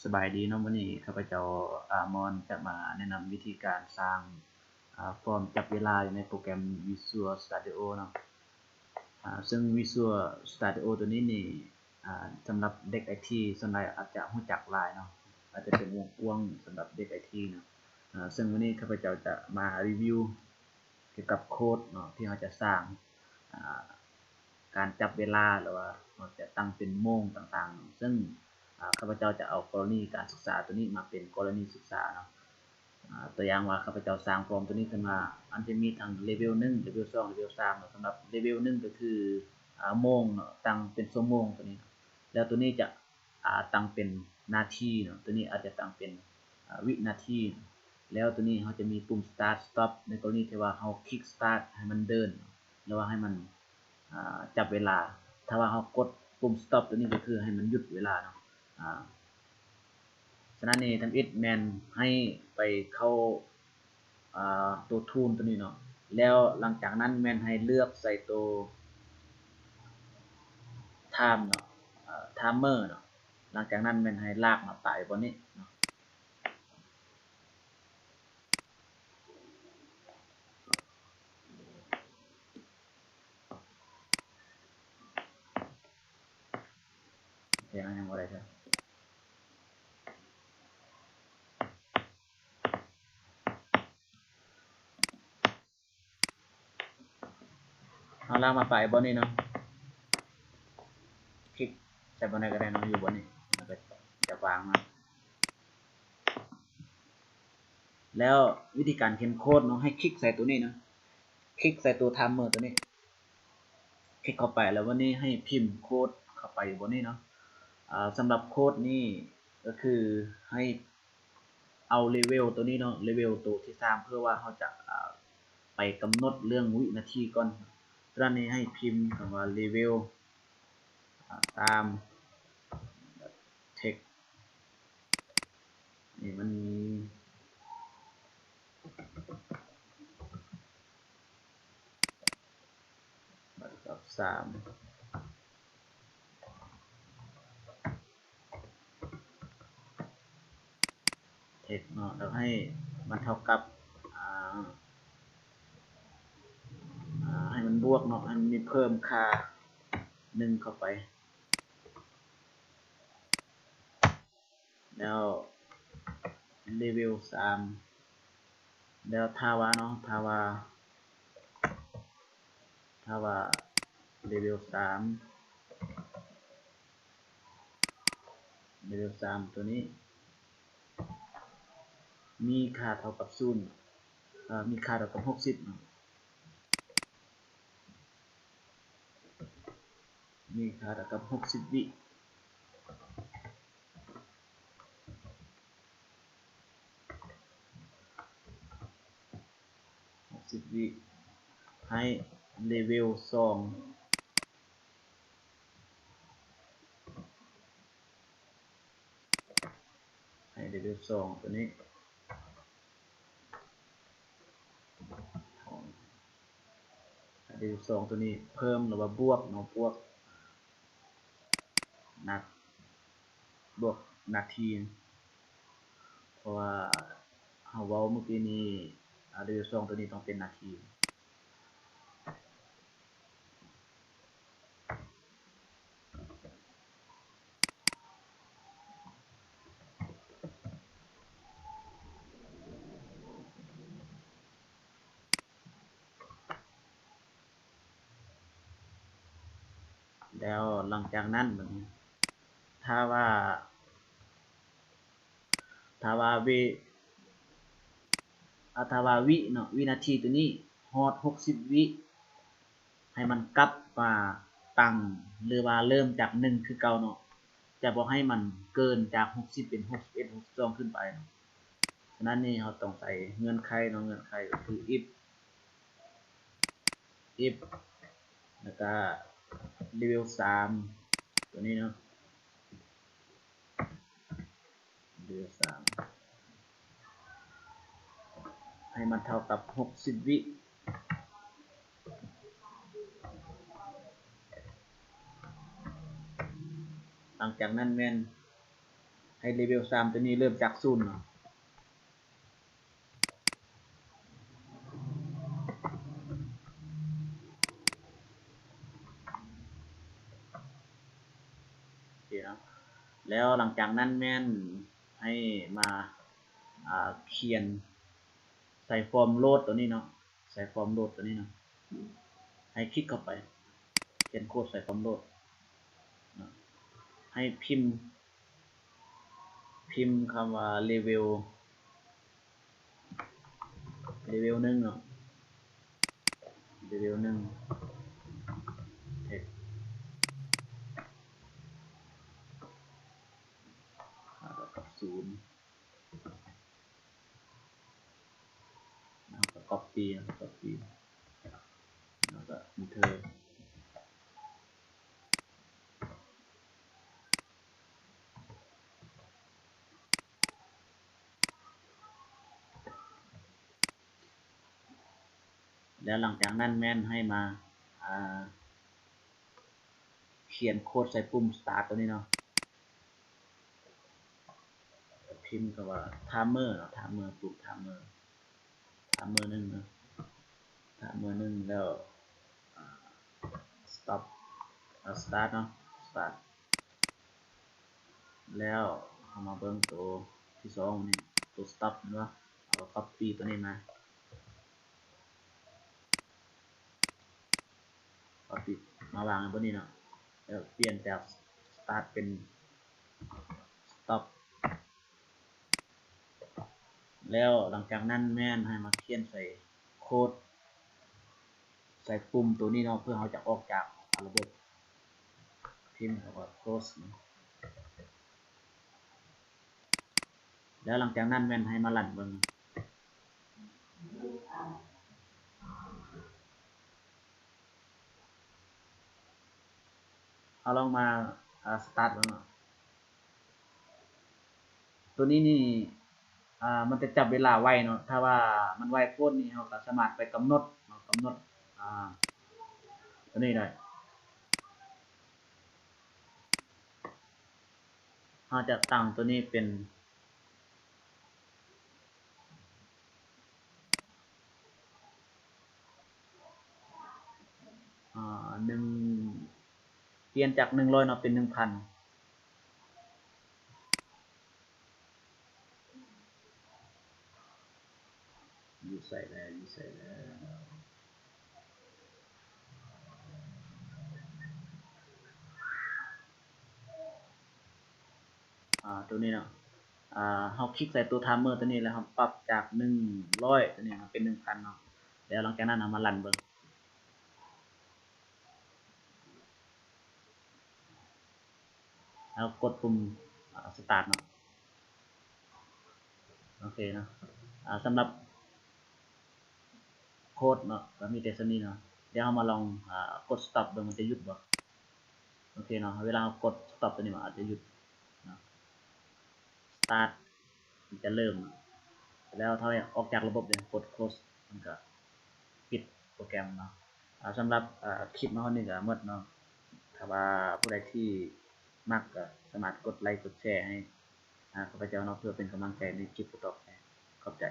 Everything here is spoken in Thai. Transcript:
สบายดีเนาะวันนี้ข้าพเจ้ามอนจะมาแนะนำวิธีการสร้างฟอร์มจับเวลาอยู่ในโปรแกรม Visual Studio เนาะซึ่ง Visual Studio ตัวนี้นี่สำหรับเด็ก IT ส่วนใหญ่อาจจะรู้จักหลายเนาะอาจจะเป็นวงกว้างสำหรับเด็ก IT เนาะซึ่งวันนี้ข้าพเจ้าจะมารีวิวเกี่ยวกับโค้ดเนาะที่เราจะสร้างการจับเวลาหรือว่าเราจะตั้งเป็นโมงต่างๆซึ่งข้าพเจ้าจะเอากรณีการศึกษาตัวนี้มาเป็นกรณีศึกษาเนาะตัวอย่างว่าข้าพเจ้าสร้างฟอร์มตัวนี้ขึ้นมาอันจะมีทั้งเลเวล1เลเวล2เลเวล3เนาะสำหรับเลเวล1ก็คือโมงเนาะตั้งเป็นชั่วโมงตัวนี้แล้วตัวนี้จะตั้งเป็นนาทีเนาะตัวนี้อาจจะตั้งเป็นวินาทีแล้วตัวนี้เขาจะมีปุ่ม start stop ในกรณีที่ว่าเขาคลิก start ให้มันเดินหรือว่าให้มันจับเวลาถ้าว่าเขากดปุ่ม stop ตัวนี้ก็คือให้มันหยุดเวลาเนาะฉะนั้นนี่ทำอิดแมนให้ไปเข้าตัวทูลตัวนี้เนาะแล้วหลังจากนั้นแมนให้เลือกใส่ตัว time เนาะtimer เนาะหลังจากนั้นแมนให้ลากมาปลายบนนี้เนาะยังอะไรครับเอาลากมาปลายบนนี้เนาะคลิกใส่บนไหนก็ได้เนาะอยู่บนนี้แล้วก็จะวางมาแล้ววิธีการเขียนโค้ดเนาะให้คลิกใส่ตัวนี้นะคลิกใส่ตัวไทม์เมอร์ตัวนี้คลิกเข้าไปแล้ววันนี้ให้พิมพ์โค้ดเข้าไปบนนี้เนาะสำหรับโค้ดนี่ก็คือให้เอาเลเวลตัวนี้เนาะเลเวลตัวที่3เพื่อว่าเขาจะไปกำหนดเรื่องวินาทีก่อนตอนนี้ให้พิมพ์คำว่าเลเวลตาม text นี่มันมีบัตรกับ3text เนาะแล้วให้มันเท่ากับให้มันบวกเนาะให้มันมีเพิ่มค่า1เข้าไปแล้วเลเวล3แล้วถ้าว่าเนาะถ้าว่าเลเวล3ตัวนี้มีค่าเท่ากับ0มีค่าเท่ากับ60มีค่าเท่ากับ60วิให้เลเวล2ให้เลเวล2ตัวนี้เลเวล2ตัวนี้เพิ่มหรือว่าบวกเนาะบวกนาทีเพราะว่าเขาเว้าเมื่อกี้นี้เลเวล2ตัวนี้ต้องเป็นนาทีแล้วหลังจากนั้นถ้าว่าวิเนาะวินาทีตัวนี้ฮอด60วิให้มันกลับมาตั้งหรือว่าเริ่มจาก1คือเก่าเนาะจะบ่ให้มันเกินจาก60เป็น61 62ขึ้นไปฉะนั้นนี่เราต้องใส่เงื่อนไขเนาะเงื่อนไขก็คือ if แล้วก็เลเวล3ตัวนี้เนาะเลเวล3ให้มันเท่ากับ60วิหลังจากนั้นแม่น ให้เลเวล3ตัวนี้เริ่มจาก0เนาะโอเคเนาะแล้วหลังจากนั้นแม่นให้มาเขียนใส่ฟอร์มโหลดตัวนี้เนาะใส่ฟอร์มโหลดตัวนี้เนาะให้คลิกเข้าไปเขียนโค้ดใส่ฟอร์มโหลดให้พิมพ์คำว่าเลเวล1เนาะเลเวล1เท็กแล้วก็0แล้วก็ copy แล้วก็ enter แล้วหลังจากนั้นแม่นให้มาเขียนโค้ดใส่ปุ่ม start ตัวนี้เนาะพิมพ์คำว่า timer เนาะ timer ปุ่ม timer 1เนาะ timer 1แล้วstop start เนาะ start แล้วเอามาเบิ่งตัวที่2นี่ตัว stop เนาะเอา copy ตัวนี้มา copy มาวางบนนี้เนาะแล้วเปลี่ยนจาก start เป็น stop แล้วหลังจากนั้นแม่นให้มาเขียนใส่โค้ดใส่ปุ่มตัวนี้เนาะเพื่อเขาจะออกจากระบบพิมพ์คำว่า close แล้วหลังจากนั้นแม่นให้มาลั่นเบิ่งเอาลองมาstart เบิ่งเนาะตัวนี้นี่มันจะจับเวลาไว้เนาะถ้าว่ามันไวโพดนี่เราก็สามารถไปกำหนดตัวนี้ได้เราจะตั้งตัวนี้เป็นเปลี่ยนจาก100เนาะเป็น 1,000 อยู่ใส่แล้วตัวนี้เนาะเราคลิกใส่ตัว timer ตัวนี้แล้วครับปรับจาก100ตัวนี้มาเป็น 1,000 เนาะแล้วหลังจากนั้นเอามารันเบิ่งแล้วกดปุ่มstart เนาะโอเคเนาะสำหรับโค้ดเนาะก็มีแต่เท่านี้เนาะเดี๋ยวเรามาลองกด stop เบิ่งมันจะหยุดบ่โอเคเนาะเวลากด stop ตัวนี้มันอาจจะหยุดเนาะ start มันจะเริ่มแล้วถ้าออกจากระบบเนี่ยกด close มันก็ปิดโปรแกรมเนาะสำหรับคลิปเนาะนี่ก็หมดเนาะถ้าว่าผู้ใดที่มักก็สามารถกดไลค์กดแชร์ให้ข้าพเจ้าเนาะเพื่อเป็นกำลังใจในคลิปต่อไปขอบใจ